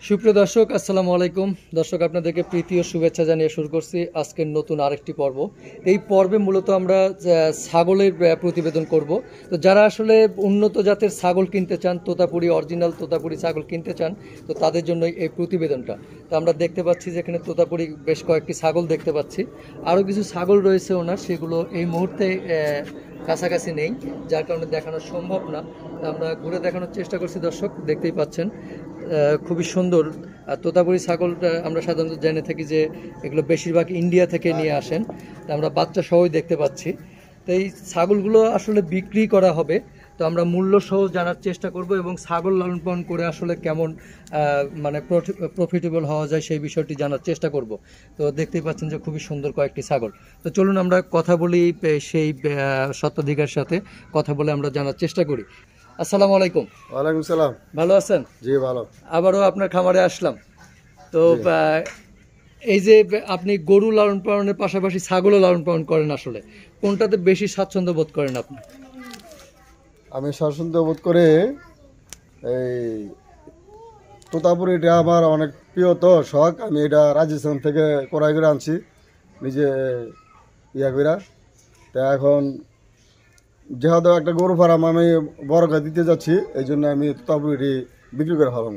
সুপ্রিয় দর্শক, আসসালামু আলাইকুম। দর্শক, আপনাদেরকে প্রীতি ও শুভেচ্ছা জানিয়ে শুরু করছি আজকের নতুন আরেকটি পর্ব। এই পর্বে মূলত আমরা ছাগলের প্রতিবেদন করব। তো যারা আসলে উন্নত জাতের ছাগল কিনতে চান, তোতাপুরি অরিজিনাল তোতাপুরি ছাগল কিনতে চান, তো তাদের জন্য এই প্রতিবেদনটা। তো আমরা দেখতে পাচ্ছি যে এখানে তোতাপুরি বেশ কয়েকটি ছাগল দেখতে পাচ্ছি, আরও কিছু ছাগল রয়েছে ওনার, সেগুলো এই মুহূর্তে কাছাকাছি নেই, যার কারণে দেখানো সম্ভব না। আমরা ঘুরে দেখানোর চেষ্টা করছি। দর্শক দেখতেই পাচ্ছেন খুবই সুন্দর। আর তোতাপুরি ছাগলটা আমরা সাধারণত জেনে থাকি যে এগুলো বেশিরভাগ ইন্ডিয়া থেকে নিয়ে আসেন। আমরা বাচ্চা সহই দেখতে পাচ্ছি। তো এই ছাগলগুলো আসলে বিক্রি করা হবে, তো আমরা মূল্য সহ জানার চেষ্টা করব এবং ছাগল লালন পালন করে আসলে কেমন মানে প্রফিটেবল হওয়া যায় সেই বিষয়টি জানার চেষ্টা করব। তো দেখতেই পাচ্ছেন যে খুবই সুন্দর কয়েকটি ছাগল। তো চলুন আমরা কথা বলি সেই স্বত্বাধিকার সাথে কথা বলে আমরা জানার চেষ্টা করি। আসসালামু আলাইকুম। ওয়ালাইকুম সালাম। ভালো আছেন? জি ভালো। আবারও আপনার খামারে আসলাম। তো এই যে আপনি গরু লালন পালনের পাশাপাশি ছাগলও লালন পালন করেন, আসলে কোনটাতে বেশি স্বাচ্ছন্দ্য বোধ করেন আপনি? আমি স্বাচ্ছন্দ্য বোধ করে এই তোতাপুরিটা আমার অনেক প্রিয়, তো শখ। আমি এটা রাজস্থান থেকে ক্রয় করে আনছি নিজে করে। তা এখন যেহেতু একটা গরু ফার্ম আমি বড় করে দিতে যাচ্ছি, এই জন্য আমি তোতাপুরি বিক্রি করে ফেলাম।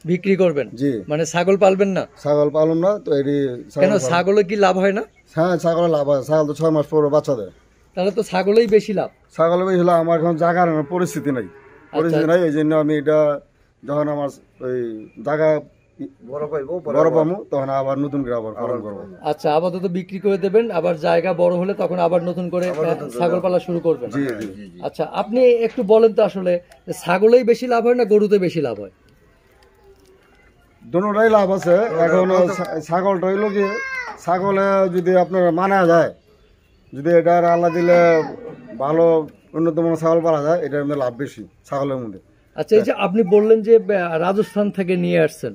বিক্রি করবেন? জি। মানে ছাগল পালবেন না? ছাগল পালন না তো এটি। কেন, ছাগলে কি লাভ হয় না? হ্যাঁ, ছাগলের লাভ হয়। ছাগল তো 6 মাস পর বাচ্চা দেয়। তাহলে তো ছাগলেই বেশি লাভ। ছাগল বেশি লাভ। আমার এখন জায়গার পরিস্থিতি নাই, এই জন্য আমি এটা যখন আমার ওই জায়গা বড় পাবো তখন আবার নতুন করে আবার পালন করবো। আচ্ছা, আপাতত বিক্রি করে দেবেন, আবার জায়গা বড় হলে তখন আবার নতুন করে ছাগল পালা শুরু করবেন। জি জি। আচ্ছা, আপনি একটু বলেন তো আসলে ছাগলেই বেশি লাভ হয় না গরুতে বেশি লাভ হয়? দুটোটাই লাভ আছে। এখন ছাগলটা হইলো কি, ছাগলে যদি আপনার মানা যায়, যদি এটা আল্লাহ দিলে ভালো উন্নত মানের ছাগল পালা যায়, এটার মধ্যে লাভ বেশি ছাগলের মধ্যে। আচ্ছা, এই যে আপনি বললেন যে রাজস্থান থেকে নিয়ে আসছেন,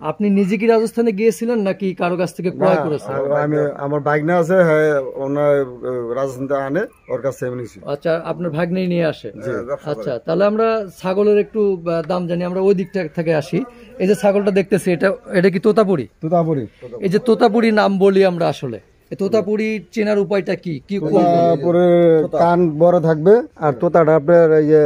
আপনি নিজে কি রাজস্থানে গিয়েছিলেন নাকি কারো কাছ থেকে ক্রয় করেছেন? আমি আমার ভাগ্নে আছে, হ্যাঁ, ওনার রাজস্থান থেকে আনে, ওর কাছ থেকে নিয়েছি। আচ্ছা, আপনার ভাগ্নেই নিয়ে আসে? আচ্ছা, তাহলে আমরা ছাগলের একটু দাম জানি। আমরা ওই দিকটা থেকে আসি। এই যে ছাগলটা দেখতেছি, এটা কি তোতাপুরি? তোতাপুরি। এই যে তোতাপুরি নাম বলি আমরা, আসলে তোতাপুরি চেনার উপায়টা কি? কি তোতাপুরি কান বড় থাকবে আর তোতাটা আপনার এই যে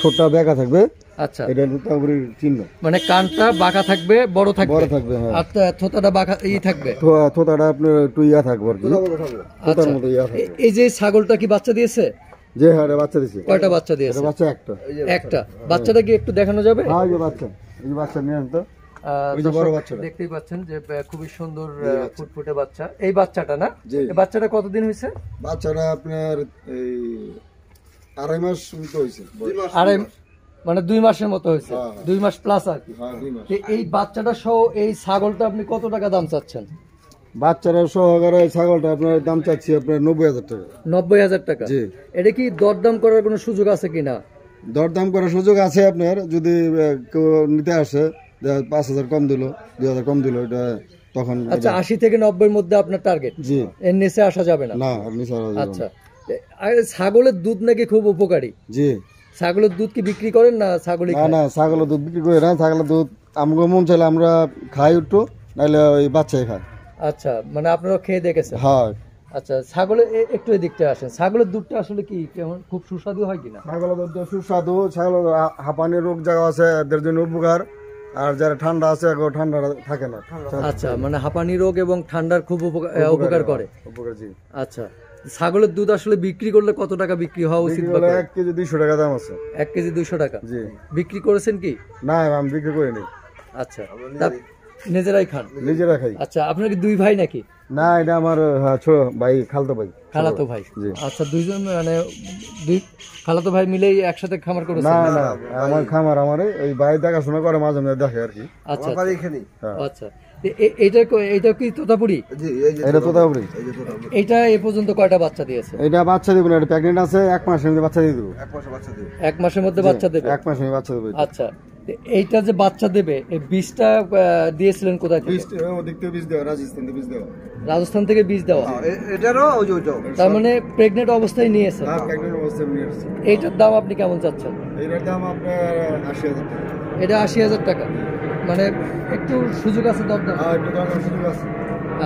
ঠোঁটটা বেঁকা থাকবে। আচ্ছা, এটা তোতাপুরির চিহ্ন। মানে কানটা বাঁকা থাকবে, বড় থাকবে। বড় থাকবে, হ্যাঁ। আর থোতাটা বাঁকা থাকবে। থোতাটা আপনার একটু ইয়া থাকবে আর কি। আচ্ছা, এই যে ছাগলটা কি বাচ্চা দিয়েছে? যে, হ্যাঁ, বাচ্চা দিয়েছে। কয়টা বাচ্চা দিয়েছে? বাচ্চা একটা। একটা বাচ্চাটা কি একটু দেখানো যাবে? হ্যাঁ, এই বাচ্চা, এই বাচ্চা নিয়ে আনতো। দেখতেই পাচ্ছেন যে খুবই সুন্দর ফুটফুটে বাচ্চা। এই বাচ্চাটা না? এই বাচ্চাটা কতদিন হয়েছে? বাচ্চাটা আপনার এই 2.5 মাস মতো হয়েছে। মানে 2 মাসের মতো হয়েছে। 2 মাস প্লাস আর কি। এই বাচ্চাটা সহ এই ছাগলটা আপনি কত টাকা দাম চাচ্ছেন? বাচ্চারা সহকারে ছাগলটা আপনার দাম চাচ্ছি আপনার 90,000 টাকা। 90,000 টাকা? জি। এটা কি দরদাম করার কোনো সুযোগ আছে কিনা? দরদাম করার সুযোগ আছে আপনার, যদি কেউ নিতে আসে 5,000 কম দিল, 2,000 কম দিল, এটা তখন। আচ্ছা, 80 থেকে 90-এর মধ্যে আপনার টার্গেট? জি। এর নিচে আসা যাবে না? না, এর নিচে আসা যাবে না। আচ্ছা, ছাগলের দুধ নাকি খুব উপকারী? জি। ছাগলের দুধ কি বিক্রি করেন না ছাগলই? না, ছাগলের দুধ বিক্রি করি না। ছাগলের দুধ আমাকে মন চাইলে আমরা খাই একটু, নাহলে ওই বাচ্চাই খায়। আচ্ছা, মানে আপনারা খেয়ে দেখেছেন? হ্যাঁ। আচ্ছা, ছাগলের একটু এদিকটা আসেন। ছাগলের দুধটা আসলে কি কেমন, খুব সুস্বাদু হয় কিনা? ছাগলের দুধ সুস্বাদু। ছাগলের হাঁপানির রোগ যারা আছে এদের জন্য উপকার, আর যারা ঠান্ডা আছে ঠান্ডা থাকে না। আচ্ছা, মানে হাঁপানি রোগ এবং ঠান্ডার খুব উপকার করে। উপকার, জি। আচ্ছা, ছাগলের দুধ আসলে বিক্রি করলে কত টাকা বিক্রি হওয়া উচিত? 1 কেজি 200 টাকা দাম আছে। 1 কেজি 200 টাকা? জি। বিক্রি করেছেন কি? না, আমি বিক্রি করিনি। আচ্ছা, নিজেরাই খান? নিজেরা খাই। আচ্ছা, আপনার কি 2 ভাই নাকি? না, এটা আমার ছোট ভাই, খালাতো ভাই। খালাতো ভাই? আচ্ছা, দুইজন মানে 2 খালাতো ভাই মিলেই একসাথে খামার করেছেন? না না, আমার খামার আমারই ওই ভাই দেখাশোনা করে, মাঝে মাঝে দেখে আর কি। আচ্ছা আচ্ছা, এটা কি তোতাপুরি? জি, এটা তোতাপুরি। এটা এ পর্যন্ত কয়টা বাচ্চা দিয়েছে? এটা বাচ্চা দিবে না, এটা প্রেগন্যান্ট আছে। 1 মাসের মধ্যে বাচ্চা দিয়ে দেবো। 1 মাসের মধ্যে বাচ্চা দেবে? 1 মাসের মধ্যে বাচ্চা দেবে। আচ্ছা, এইটা যে বাচ্চা দেবে, এই বীজটা দিয়েছিলেন কোথায় থেকে? রাজস্থান থেকে বীজ দেওয়া? তার মানে প্রেগনেন্ট অবস্থায় নিয়েছে? এইটার দাম আপনি কেমন চাচ্ছেন? এটার দাম আপনার 80,000 টাকা। এটা 80,000 টাকা? মানে একটু সুযোগ আছে দরদাম? একটু দাম সুযোগ আছে।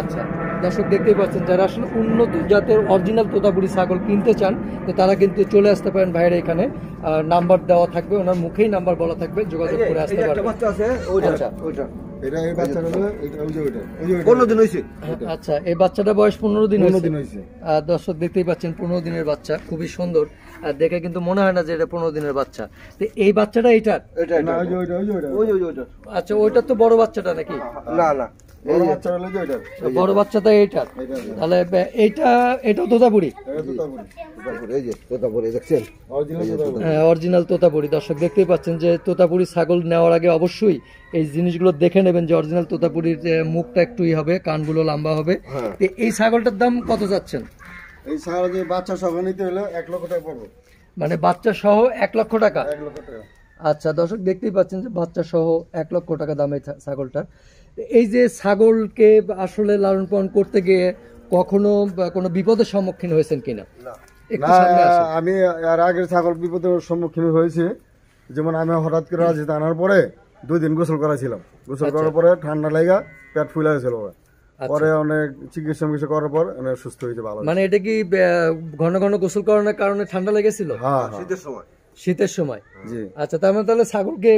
আচ্ছা, দর্শক দেখতেই পাচ্ছেন, যারা আসলে উন্নত জাতের অরিজিনাল তোতাপুরি ছাগল কিনতে চান তো তারা কিন্তু চলে আসতে পারেন ভাইয়ের এখানে। নাম্বার দেওয়া থাকবে, ওনার মুখেই নাম্বার বলা থাকবে, যোগাযোগ করে আসতে পারবেন। আচ্ছা, এটা এই বাচ্চাটা হলো এটা ওই যে ওইটা 15 দিন হয়েছে। আচ্ছা, এই বাচ্চাটা বয়স 15 দিন 15 দিন হয়েছে। দর্শক দেখতেই পাচ্ছেন 15 দিনের বাচ্চা, খুবই সুন্দর। আর দেখে কিন্তু মনে হয় না যে এটা 15 দিনের বাচ্চা। তো এই বাচ্চাটা এইটার? না ওই যে ওইটা ওইটা আচ্ছা, ওইটা তো বড় বাচ্চাটা নাকি? না না, বড় বাচ্চাটা হলো যে ওইটা। বড় বাচ্চাটা এইটার? তাহলে এটাও তোতাপুরি? এটা তোতাপুরি। এই যে তোতাপুরি দেখছেন, অরিজিনাল তোতাপুরি। অরিজিনাল তোতাপুরি। দর্শক দেখতেই পাচ্ছেন যে তোতাপুরি ছাগল নেওয়ার আগে অবশ্যই এই জিনিসগুলো দেখে নেবেন যে অরিজিনাল তোতাপুরির মুখটা একটুই হবে, কানগুলো লম্বা হবে। তো এই ছাগলটার দাম কত যাচ্ছেন? এই ছাগল যে বাচ্চা সহ নিতে হলে 1 লক্ষ টাকা পড়বে। মানে বাচ্চা সহ 1 লক্ষ টাকা? 1 লক্ষ টাকা। আচ্ছা, দর্শক দেখতেই পাচ্ছেন যে বাচ্চা সহ 1 লক্ষ টাকা দাম এই ছাগলটার। এই যে ছাগলকে আসলে লালন পালন করতে গিয়ে কখনো কোনো বিপদের সম্মুখীন হয়েছেন কিনা? একটু না, সামনে আসেন। আমি আর আগের ছাগল বিপদের সম্মুখীন হয়েছি। যেমন আমি হঠাৎ করে রাজিতে আনার পরে 2 দিন গোসল করাছিলাম। গোসল করার পরে ঠান্ডা লাগা পেট ফুলে গেছিল। পরে অনেক চিকিৎসা করার পর সুস্থ হয়েছে, ভালো। মানে এটা কি ঘন ঘন গোসল করানোর কারণে ঠান্ডা লেগেছিল? হ্যাঁ, শীতের সময়। শীতের সময়? জি। আচ্ছা, তার মানে তাহলে ছাগলকে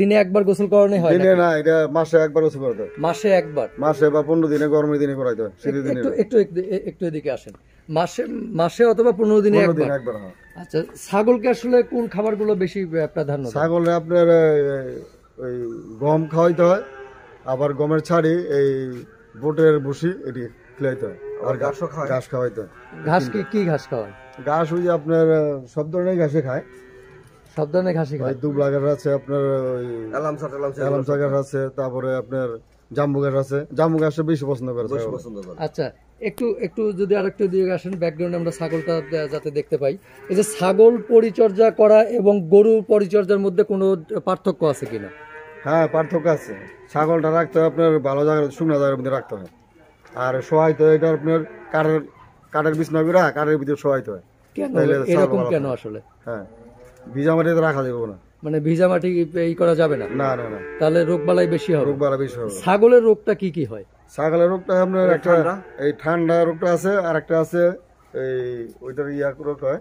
দিনে একবার গোসল করানো হয়? দিনে না, এটা মাসে একবার গোসল করতে হয়। মাসে একবার? মাসে বা 15 দিনে, গরমের দিনে করাইতে হয়, শীতের দিনে একটু এদিকে আসেন। মাসে অথবা 15 দিনে 15 একবার? দিনে একবার। হ্যাঁ। আচ্ছা, ছাগলকে আসলে কোন খাবারগুলো বেশি প্রাধান্য দেন? ছাগলে আপনার ওই গম খাওয়াইতে হয়, আবার গমের ছাড়ি, এই বোটের ভুসি এটি খেলাইতে হয়, আর ঘাস খাওয়াইতে হয়। ঘাস কি ঘাস খাওয়ান? ঘাস ওই যে আপনার সব ধরনের ঘাসে খায়। সব ধরনের ঘাসই খায়? দুবলা ঘাস আছে, আপনার ওই এলামসা ঘাস আছে, তারপরে আপনার জাম্বু ঘাস আছে। জাম্বু ঘাসটা বেশি পছন্দ করে ছাগল। আচ্ছা, একটু যদি আরেকটু দিয়ে আসেন ব্যাকগ্রাউন্ডে, আমরা ছাগলটা যাতে দেখতে পাই। এই যে ছাগল পরিচর্যা করা এবং গরু পরিচর্যার মধ্যে কোনো পার্থক্য আছে কিনা? হ্যাঁ, পার্থক্য আছে। ছাগলটা রাখতে হয় আপনার ভালো জায়গায়, শুকনো জায়গার মধ্যে রাখতে হয়। আর শোয়াইতে হয় এটা আপনার কাঠের বিছনা করে কাঠের ভিতরে শোয়াইতে হয়। কেন এরকম কেন আসলে? হ্যাঁ, ভিজা মাটিতে রাখা যাবে না। মানে ভিজা মাটি ই করা যাবে না? না না না, তাহলে রোগবালাই বেশি হবে? রোগবালাই বেশি হবে। ছাগলের রোগটা কি হয়? ছাগলের রোগটা আপনার একটা এই ঠান্ডা রোগটা আছে, আর একটা আছে এই ওইটার রোগ হয়,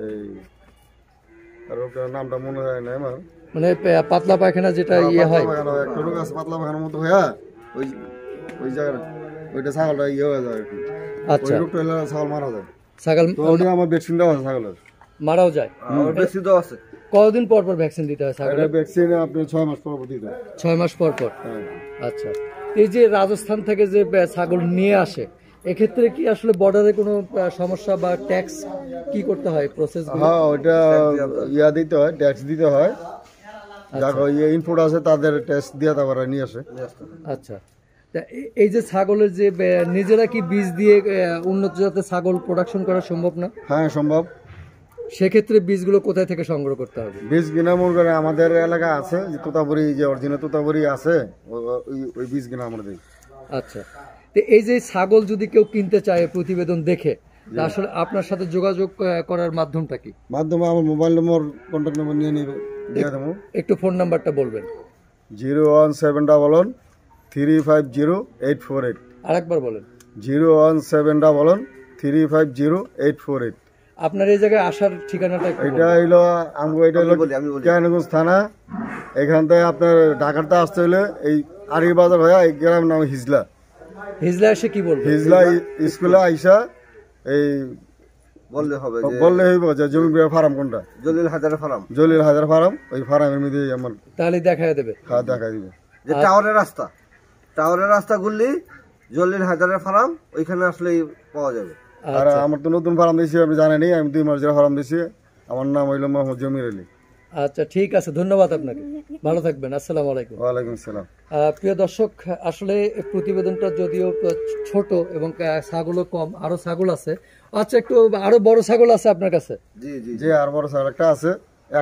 এই রোগটার নামটা মনে হয় না আমার। মানে পাতলা পায়খানা যেটা হয়? একটা রোগ আছে পাতলা পায়খানার মতো হয়ে ওই ওই জায়গায় ওইটা ছাগলটা হয়ে যায় আর কি। আচ্ছা, ওই রোগটা হলে ছাগল মারা যায়। ছাগল আমার ভ্যাকসিন দেওয়া আছে ছাগলের। মারাও যায়? ভ্যাকসিন দেওয়া আছে। কতদিন পর ভ্যাকসিন দিতে হয় ছাগলের? ভ্যাকসিন আপনি 6 মাস পর দিতে হয়। 6 মাস পর? হ্যাঁ। আচ্ছা, এই যে রাজস্থান থেকে যে ছাগল নিয়ে আসে, এক্ষেত্রে কি আসলে বর্ডারে কোনো সমস্যা বা ট্যাক্স কি করতে হয়, প্রসেস? হ্যাঁ, ওইটা দিতে হয়, ট্যাক্স দিতে হয়। যারা ইনপুট আছে তাদের ট্যাক্স দিয়ে তারপরে নিয়ে আসে। আচ্ছা, এই যে ছাগলের যে নিজেরা কি বীজ দিয়ে উন্নত জাতের ছাগল প্রোডাকশন করা সম্ভব না? হ্যাঁ, সম্ভব। সেক্ষেত্রে বীজগুলো কোথায় থেকে সংগ্রহ করতে হবে? বীজ কিনা মনে করে আমাদের এলাকা আছে যে তোতাপুরি, যে অরিজিনাল তোতাপুরি আছে, ওই বীজ কিনা আমরা দিই। আচ্ছা, তো এই যে ছাগল যদি কেউ কিনতে চায় প্রতিবেদন দেখে, তা আসলে আপনার সাথে যোগাযোগ করার মাধ্যমটা কি? মাধ্যমে আমার মোবাইল নম্বর, কন্ট্যাক্ট নম্বর নিয়ে নিবে, দিয়ে দেবো। একটু ফোন নাম্বারটা বলবেন। 01711 350 848। আরেকবার বলেন। 01711 350 848। আপনার এই জায়গায় আসার ঠিকানাটা? এটা হইলো এটা হলো কেরানীগঞ্জ থানা। এখান থেকে আপনার ঢাকাতে আসতে হলে এই আড়ি বাজার হয়ে এই গ্রামের নাম হিজলা। হিজলা এসে কি বলবো? হিজলা স্কুলে আইসা এই বললে হবে, বললে হইব যে জমি ফার্ম কোনটা। জলিল হাজার ফার্ম। ওই ফার্মের মধ্যে আমার তাহলে দেখা দেবে। হ্যাঁ, দেখা দিবে। যে টাওয়ারের রাস্তা ঘুরলি জলিল হাজারের ফার্ম, ওইখানে আসলেই পাওয়া যাবে। আর আমার তো নতুন ফার্ম দিয়েছি, আপনি জানেনই, আমি 2 মাস ফার্ম দিয়েছি। আমার নাম হইল মোহাম্মদ জমির আলী। আচ্ছা, ঠিক আছে, ধন্যবাদ আপনাকে, ভালো থাকবেন। আসসালামু আলাইকুম। ওয়ালাইকুম আসসালাম। প্রিয় দর্শক, আসলে প্রতিবেদনটা যদিও ছোট এবং ছাগলও কম, আরো ছাগল আছে। আচ্ছা, একটু আরো বড় ছাগল আছে আপনার কাছে? জি, আর বড় ছাগল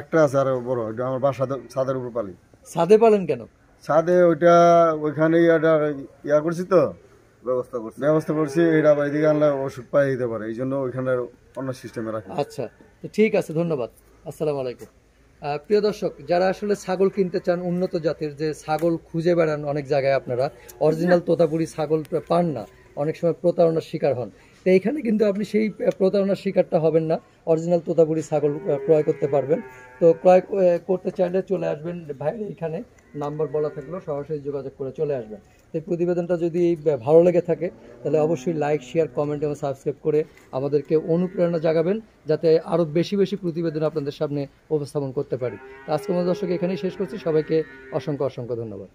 একটা আছে আর বড়, এটা আমার বাসা ছাদের উপর পালি। ছাদে পালেন কেন? ছাদে ওইটা ওইখানে করছি তো, ব্যবস্থা করছি। এটা এদিকে আনলে ওষুধ পাই দিতে পারে, এই জন্য ওইখানে অন্য সিস্টেমে রাখি। আচ্ছা, ঠিক আছে, ধন্যবাদ। আসসালামু আলাইকুম। প্রিয় দর্শক, যারা আসলে ছাগল কিনতে চান উন্নত জাতের, যে ছাগল খুঁজে বেড়ান অনেক জায়গায়, আপনারা অরিজিনাল তোতাপুরি ছাগল পান না, অনেক সময় প্রতারণার শিকার হন। তো এইখানে কিন্তু আপনি সেই প্রতারণার শিকারটা হবেন না, অরিজিনাল তোতাপুরি ছাগল ক্রয় করতে পারবেন। তো ক্রয় করতে চাইলে চলে আসবেন ভাইয়ের এইখানে, নাম্বার বলা থাকলেও সরাসরি যোগাযোগ করে চলে আসবেন। তো এই প্রতিবেদনটা যদি ভালো লেগে থাকে তাহলে অবশ্যই লাইক, শেয়ার, কমেন্ট এবং সাবস্ক্রাইব করে আমাদেরকে অনুপ্রেরণা জাগাবেন, যাতে আরও বেশি বেশি প্রতিবেদন আপনাদের সামনে উপস্থাপন করতে পারি। আজকের মতো দর্শক এখানেই শেষ করছি। সবাইকে অসংখ্য অসংখ্য ধন্যবাদ।